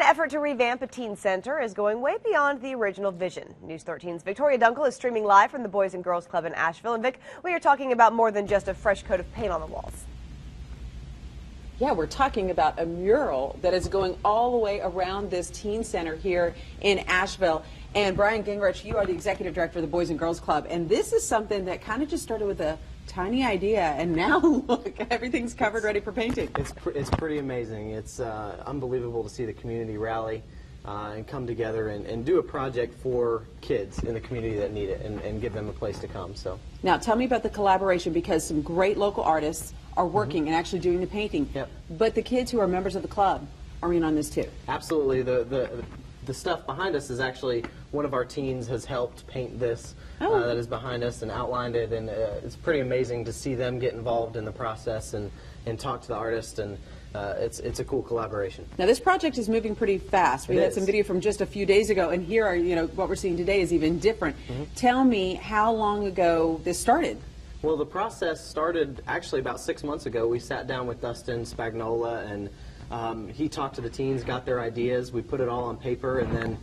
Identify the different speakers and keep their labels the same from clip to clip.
Speaker 1: effort to revamp a teen center is going way beyond the original vision. News 13's Victoria Dunkle is streaming live from the Boys and Girls Club in Asheville. And Vic, we are talking about more than just a fresh coat of paint on the walls.
Speaker 2: Yeah, we're talking about a mural that is going all the way around this teen center here in Asheville. And Brian Gingrich, you are the executive director of the Boys and Girls Club. And this is something that kind of just started with a tiny idea, and now look, everything's covered, ready for painting.
Speaker 3: It's pretty amazing. It's unbelievable to see the community rally and come together and do a project for kids in the community that need it and give them a place to come. So
Speaker 2: now tell me about the collaboration, because some great local artists are working and actually doing the painting.
Speaker 3: Yep.
Speaker 2: But the kids who are members of the club are in on this too.
Speaker 3: Absolutely. The stuff behind us is actually one of our teens has helped paint this that is behind us and outlined it, and it's pretty amazing to see them get involved in the process and talk to the artist, and it's a cool collaboration.
Speaker 2: Now this project is moving pretty fast. We had some video from just a few days ago, and here are, what we're seeing today is even different. Tell me how long ago this started.
Speaker 3: Well, the process started actually about 6 months ago. We sat down with Dustin Spagnola, and he talked to the teens, got their ideas. We put it all on paper, and then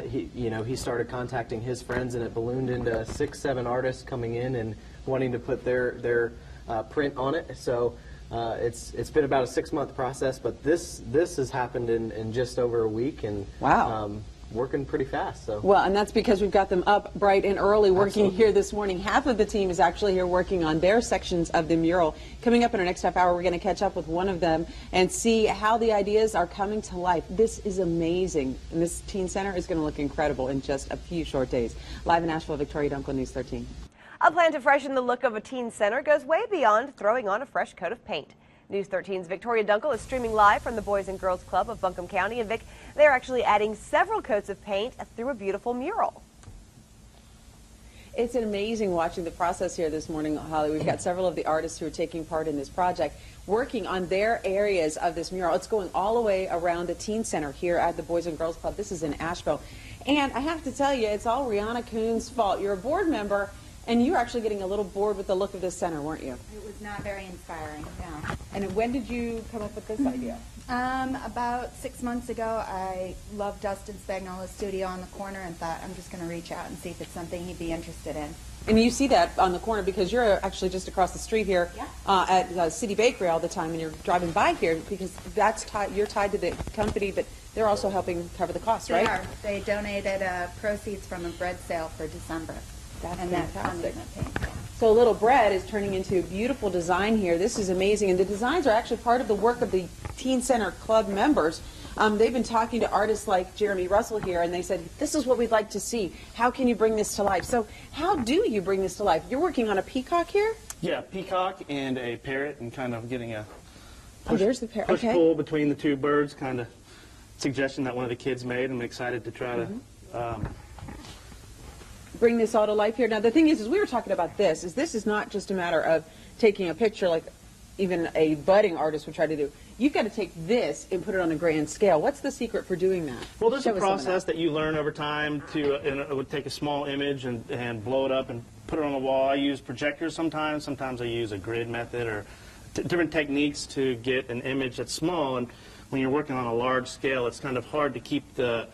Speaker 3: he started contacting his friends, and it ballooned into 6, 7 artists coming in and wanting to put their print on it. So it's been about a 6-month process, but this has happened in just over a week, and
Speaker 2: wow.
Speaker 3: Working pretty fast. So.
Speaker 2: Well, and that's because we've got them up bright and early working here this morning. Half of the team is actually here working on their sections of the mural. Coming up in our next half hour, we're going to catch up with one of them and see how the ideas are coming to life. This is amazing, and this teen center is going to look incredible in just a few short days. Live in Asheville, Victoria Dunkle, News 13.
Speaker 1: A plan to freshen the look of a teen center goes way beyond throwing on a fresh coat of paint. News 13's Victoria Dunkle is streaming live from the Boys and Girls Club of Buncombe County. And Vic, they're actually adding several coats of paint through a beautiful mural.
Speaker 2: It's amazing watching the process here this morning, Holly. We've got several of the artists who are taking part in this project working on their areas of this mural. It's going all the way around the teen center here at the Boys and Girls Club. This is in Asheville. And I have to tell you, it's all Rihanna Coon's fault. You're a board member, and you were actually getting a little bored with the look of this center, weren't you?
Speaker 4: It was not very inspiring, yeah.
Speaker 2: And when did you come up with this idea?
Speaker 4: About 6 months ago, I loved Dustin Spagnola's studio on the corner and thought I'm just going to reach out and see if it's something he'd be interested in.
Speaker 2: And you see that on the corner because you're actually just across the street here at City Bakery all the time, and you're driving by here because that's you're tied to the company, but they're also helping cover the costs, right?
Speaker 4: They are. They donated proceeds from a bread sale for December.
Speaker 2: That's
Speaker 4: and
Speaker 2: fantastic.
Speaker 4: That paint.
Speaker 2: So Little Bread is turning into a beautiful design here. This is amazing, and the designs are actually part of the work of the Teen Center Club members. They've been talking to artists like Jeremy Russell here, and they said, this is what we'd like to see. How can you bring this to life? So how do you bring this to life? You're working on a peacock here?
Speaker 5: Yeah, peacock and a parrot, and kind of getting a
Speaker 2: there's the parrot.
Speaker 5: push-pull between the two birds, kind of suggestion that one of the kids made. I'm excited to try to
Speaker 2: bring this all to life here. Now the thing is we were talking about this is not just a matter of taking a picture like even a budding artist would try to do. You've got to take this and put it on a grand scale. What's the secret for doing that?
Speaker 5: Well, there's a process that you learn over time to it would take a small image and blow it up and put it on the wall. I use projectors sometimes I use a grid method or different techniques to get an image that's small, and when you're working on a large scale it's kind of hard to keep the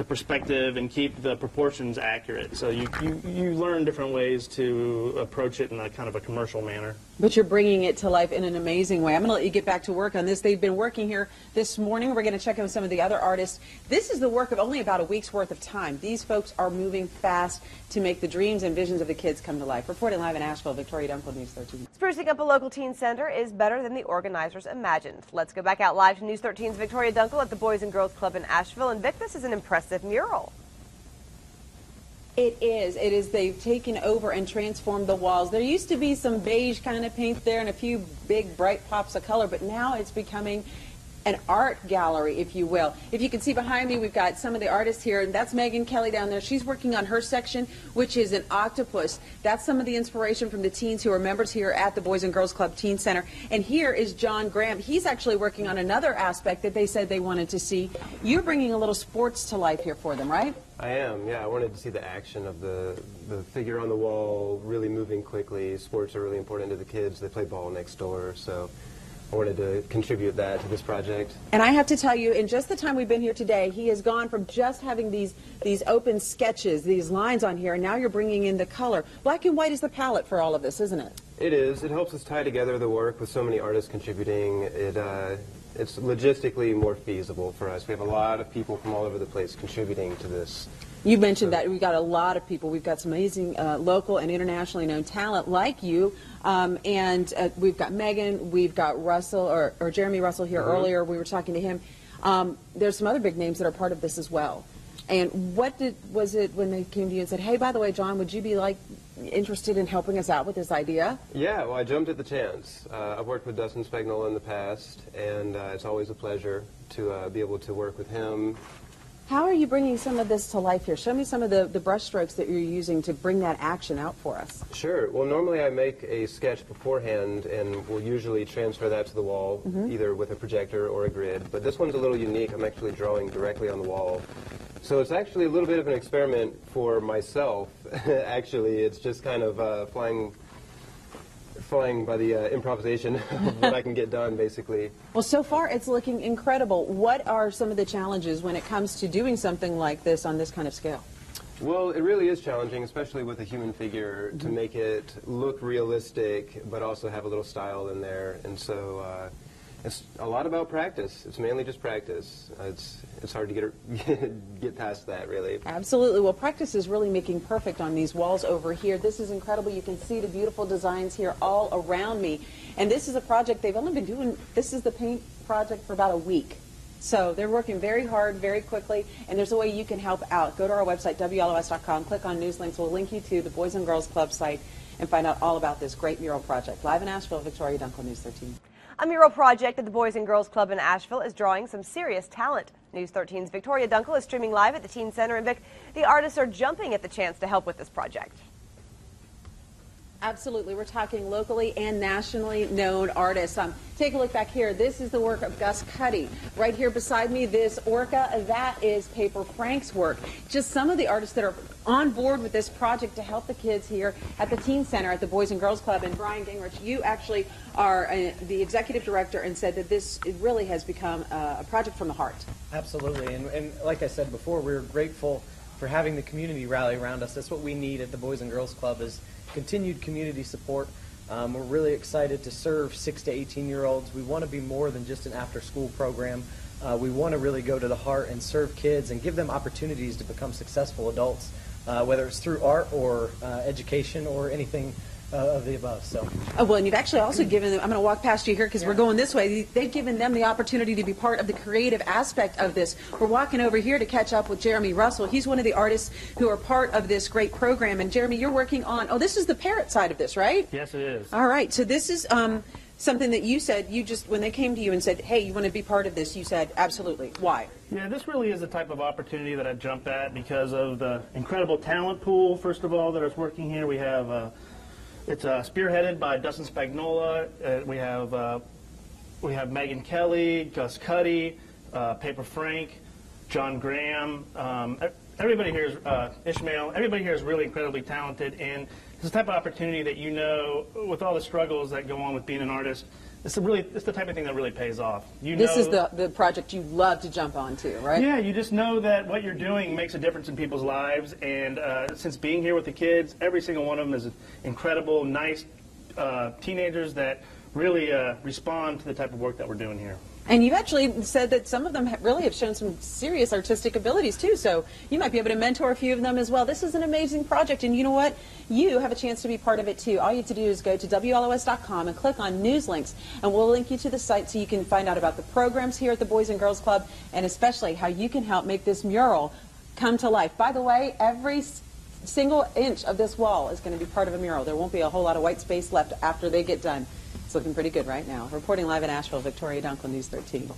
Speaker 5: perspective and keep the proportions accurate. So you learn different ways to approach it in a kind of a commercial manner.
Speaker 2: But you're bringing it to life in an amazing way. I'm going to let you get back to work on this. They've been working here this morning. We're going to check in with some of the other artists. This is the work of only about a week's worth of time. These folks are moving fast to make the dreams and visions of the kids come to life. Reporting live in Asheville, Victoria Dunkle, News 13.
Speaker 1: Sprucing up a local teen center is better than the organizers imagined. Let's go back out live to News 13's Victoria Dunkle at the Boys and Girls Club in Asheville. And Vic, this is an impressive mural.
Speaker 2: It is. They've taken over and transformed the walls. There used to be some beige kind of paint there and a few big bright pops of color, but now it's becoming an art gallery, if you will. If you can see behind me, we've got some of the artists here, and that's Megan Kelly down there. She's working on her section, which is an octopus. That's some of the inspiration from the teens who are members here at the Boys and Girls Club Teen Center. And here is John Graham. He's actually working on another aspect that they said they wanted to see. You're bringing a little sports to life here for them, right?
Speaker 6: I am, yeah. I wanted to see the action of the figure on the wall really moving quickly. Sports are really important to the kids. They play ball next door, so I wanted to contribute that to this project.
Speaker 2: And I have to tell you, in just the time we've been here today, he has gone from just having these open sketches, these lines on here, and now you're bringing in the color. Black and white is the palette for all of this, isn't it?
Speaker 6: It is. It helps us tie together the work with so many artists contributing. It's logistically more feasible for us. We have a lot of people from all over the place contributing to this.
Speaker 2: You mentioned that we've got a lot of people. We've got some amazing local and internationally known talent like you, and we've got Megan, we've got Russell, or Jeremy Russell here earlier. We were talking to him. There's some other big names that are part of this as well. And what was it when they came to you and said, hey, by the way, John, would you be interested in helping us out with this idea?
Speaker 6: Yeah, well, I jumped at the chance. I've worked with Dustin Spagnola in the past, and it's always a pleasure to be able to work with him.
Speaker 2: How are you bringing some of this to life here? Show me some of the brush strokes that you're using to bring that action out for us.
Speaker 6: Sure. Well, normally I make a sketch beforehand, and we'll usually transfer that to the wall, either with a projector or a grid. But this one's a little unique. I'm actually drawing directly on the wall. So it's actually a little bit of an experiment for myself, actually. It's just kind of flying by the improvisation of what I can get done, basically.
Speaker 2: Well, so far it's looking incredible. What are some of the challenges when it comes to doing something like this on this kind of scale?
Speaker 6: Well, it really is challenging, especially with a human figure, to make it look realistic, but also have a little style in there. And so it's a lot about practice. It's mainly just practice. It's hard to get past that, really.
Speaker 2: Absolutely. Well, practice is really making perfect on these walls over here. This is incredible. You can see the beautiful designs here all around me. And this is a project they've only been doing, this is the paint project for about a week. So they're working very hard, very quickly, and there's a way you can help out. Go to our website, WLOS.com, click on News Links. We'll link you to the Boys and Girls Club site and find out all about this great mural project. Live in Asheville, Victoria Dunkle, News 13.
Speaker 1: A mural project at the Boys and Girls Club in Asheville is drawing some serious talent. News 13's Victoria Dunkle is streaming live at the Teen Center in Vic. The artists are jumping at the chance to help with this project.
Speaker 2: Absolutely. We're talking locally and nationally known artists. Take a look back here. This is the work of Gus Cuddy. Right here beside me, this orca, that is Paper Frank's work. Just some of the artists that are on board with this project to help the kids here at the Teen Center at the Boys and Girls Club. And Brian Gingrich, you actually are the executive director and said that this really has become a project from the heart.
Speaker 7: Absolutely. And like I said before, we're grateful for having the community rally around us. That's what we need at the Boys and Girls Club, is continued community support. We're really excited to serve 6 to 18-year-olds. We want to be more than just an after-school program. We want to really go to the heart and serve kids and give them opportunities to become successful adults, whether it's through art or education or anything of the above. So.
Speaker 2: Oh, well, and you've actually also given them, I'm going to walk past you here because we're going this way, they've given them the opportunity to be part of the creative aspect of this. We're walking over here to catch up with Jeremy Russell. He's one of the artists who are part of this great program. And Jeremy, you're working on, this is the parrot side of this, right?
Speaker 5: Yes, it is.
Speaker 2: All right, so this is something that you said, when they came to you and said, hey, you want to be part of this, you said, absolutely. Why?
Speaker 5: Yeah, this really is the type of opportunity that I jumped at because of the incredible talent pool, first of all, that is working here. We have it's spearheaded by Dustin Spagnola. We have Megan Kelly, Gus Cuddy, Paper Frank, John Graham. Everybody here is Ishmael. Everybody here is really incredibly talented, and it's the type of opportunity that, you know, with all the struggles that go on with being an artist, it's the type of thing that really pays off.
Speaker 2: This is the project you love to jump onto, right?
Speaker 5: Yeah, you just know that what you're doing makes a difference in people's lives, and since being here with the kids, every single one of them is incredible, nice teenagers that really respond to the type of work that we're doing here.
Speaker 2: And you've actually said that some of them really have shown some serious artistic abilities, too, so you might be able to mentor a few of them as well. This is an amazing project, and you know what? You have a chance to be part of it, too. All you have to do is go to WLOS.com and click on News Links, and we'll link you to the site so you can find out about the programs here at the Boys and Girls Club, and especially how you can help make this mural come to life. By the way, every single inch of this wall is going to be part of a mural. There won't be a whole lot of white space left after they get done. It's looking pretty good right now. Reporting live in Asheville, Victoria Dunkle, News 13.